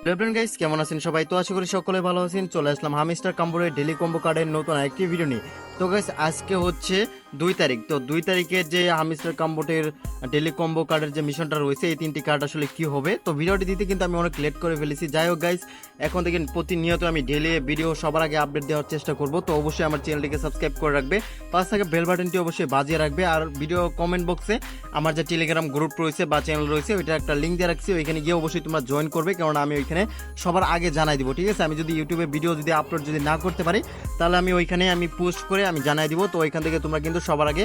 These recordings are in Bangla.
হ্যালো গাইস, কেমন আছেন সবাই? তো আশা করি সকলে ভালো আছেন। চলে আসলাম হামিস্টার কাম্বোরের ডেলি কম্বো কার্ডের নতুন আরেকটি ভিডিও নিয়ে। তো গাইস, আজকে হচ্ছে 2 তারিখ। তো 2 তারিখের যে হামিস্টার কাম্বোটের ডেলি কম্বো কার্ডের যে মিশনটা রয়েছে, এই 3টি কার্ড আসলে কি হবে, তো ভিডিওটি দিতে কিন্তু আমি অনেক লেট করে ফেলেছি। যাই হোক গাইস, এখন থেকে প্রতিনিয়ত আমি ডেলি ভিডিও সবার আগে আপডেট দেওয়ার চেষ্টা করব। তো অবশ্যই আমার চ্যানেলটিকে সাবস্ক্রাইব করে রাখবে, পাশ থেকে বেল বাটনটি অবশ্যই বাজিয়ে রাখবে। আর ভিডিও কমেন্ট বক্সে আমার যে টেলিগ্রাম গ্রুপ রয়েছে বা চ্যানেল রয়েছে, ওইটা একটা লিঙ্ক দিয়ে রাখছি, ওইখানে গিয়ে অবশ্যই তোমরা জয়েন করবে, কারণ আমি ওইখানে সবার আগে জানাই দিব। ঠিক আছে, আমি যদি ইউটিউবে ভিডিও যদি আপলোড যদি না করতে পারি, তাহলে আমি ওইখানে আমি পোস্ট করে আমি জানাই দিব। তো ওইখান থেকে তোমরা কিন্তু সবার আগে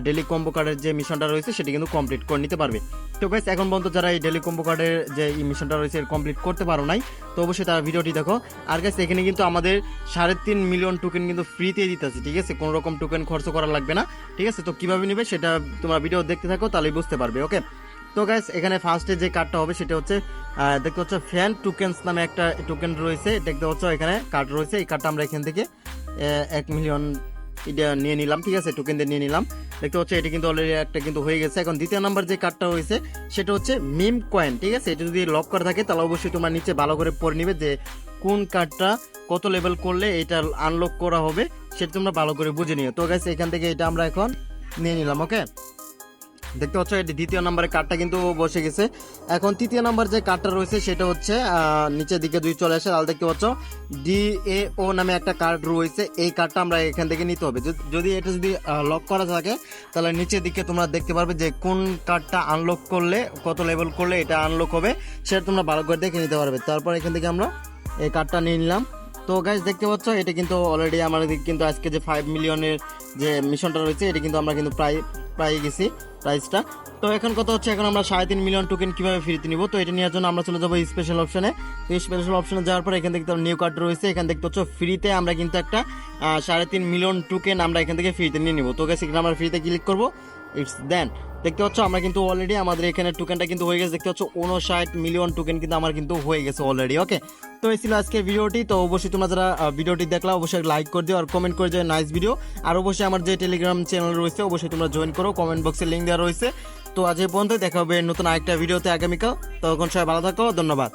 ডেলি কম্বো কার্ডের যে মিশনটা রয়েছে সেটি কিন্তু কমপ্লিট করে নিতে পারবে। তো গাইস, এখন পর্যন্ত যারা এই ডেলি কম্বো কার্ডের যে মিশনটা রয়েছে কমপ্লিট করতে পারো নাই, তো অবশ্যই তারা ভিডিওটি দেখো। আর গাইস, এখানে কিন্তু আমাদের 3.5 মিলিয়ন টোকেন কিন্তু ফ্রিতে দিতেছে। ঠিক আছে, কোনো রকম টোকেন খরচ করা লাগবে না। ঠিক আছে, তো কিভাবে নিবে সেটা তোমরা ভিডিও দেখতে থাকো, তাহলেই বুঝতে পারবে। ওকে, তো গাইস, এখানে ফার্স্টে যে কার্ডটা হবে সেটা হচ্ছে দেখতে পাচ্ছ ফ্যান টোকেন্স নামে একটা টোকেন রয়েছে, দেখতে পাচ্ছ এখানে কার্ড রয়েছে। এই কার্ডটা আমরা এখান থেকে 1 মিলিয়ন এটা নিয়ে নিলাম। ঠিক আছে, টোকেন দিয়ে নিয়ে নিলাম। দেখতে পাচ্ছ এটা কিন্তু অলরেডি একটা কিন্তু হয়ে গেছে। এখন দ্বিতীয় নাম্বার যে কার্ডটা হয়েছে সেটা হচ্ছে মিম কয়েন। ঠিক আছে, এটা যদি লক করা থাকে তাহলে অবশ্যই তোমরা নিচে ভালো করে পড়ে নিবে যে কোন কার্ডটা কত লেভেল করলে এটা আনলক করা হবে, সেটা তোমরা ভালো করে বুঝে নিও। তো গাইস, এখান থেকে এটা আমরা এখন নিয়ে নিলাম। ওকে, দেখতে পাচ্ছ এটি দ্বিতীয় নাম্বারের কার্ডটা কিন্তু বসে গেছে। এখন তৃতীয় নাম্বার যে কার্ডটা রয়েছে সেটা হচ্ছে নিচের দিকে যদি চলে আসে, তাহলে দেখতে পাচ্ছ DAO নামে একটা কার্ড রয়েছে। এই কার্ডটা আমরা এখান থেকে নিতে হবে। যদি এটা যদি লক করা থাকে, তাহলে নিচের দিকে তোমরা দেখতে পারবে যে কোন কার্ডটা আনলক করলে কত লেভেল করলে এটা আনলক হবে, সেটা তোমরা ভালো করে দেখে নিতে পারবে। তারপর এখান থেকে আমরা এই কার্ডটা নিয়ে নিলাম। তো গাইস, দেখতে পাচ্ছ এটা কিন্তু অলরেডি আমাদের কিন্তু আজকে যে 5 মিলিয়নের যে মিশনটা রয়েছে, এটা কিন্তু আমরা কিন্তু প্রায় গেছি প্রাইসটা। তো এখন কথা হচ্ছে, এখন আমরা 3.5 মিলিয়ন টোকেন কিভাবে ফ্রিতে নিব। তো এটা নেওয়ার জন্য আমরা চলে যাবো স্পেশাল অপশনে। তো স্পেশাল অপশনে যাওয়ার পর এখান থেকে নিউ কার্ড রয়েছে, এখানে দেখতে পাচ্ছ ফ্রিতে আমরা কিন্তু একটা 3.5 মিলিয়ন টোকেন আমরা এখান থেকে ফ্রিতে নিয়ে নিব। তো গাইস, এখানে আমরা ফ্রিতে ক্লিক করবো। ইটস দেন দেখতে পাচ্ছ আমরা কিন্তু অলরেডি আমাদের এখানে টোকেনটা কিন্তু হয়ে গেছে। দেখতে পাচ্ছ 59 মিলিয়ন টোকেন কিন্তু আমার কিন্তু হয়ে গেছে অলরেডি। ওকে, তো এই ছিল আজকের ভিডিওটি। তো অবশ্যই তোমরা যারা ভিডিওটি দেখলা অবশ্যই লাইক করে দিও আর কমেন্ট করে দিও নাইস ভিডিও। আর অবশ্যই আমার যে টেলিগ্রাম চ্যানেল রয়েছে অবশ্যই তোমরা জয়েন করো, কমেন্ট বক্সে লিঙ্ক দেওয়া রয়েছে। তো আজ এই পর্যন্ত, দেখা হবে নতুন আরেকটা ভিডিওতে আগামীকাল। তখন সবাই ভালো থাকো, ধন্যবাদ।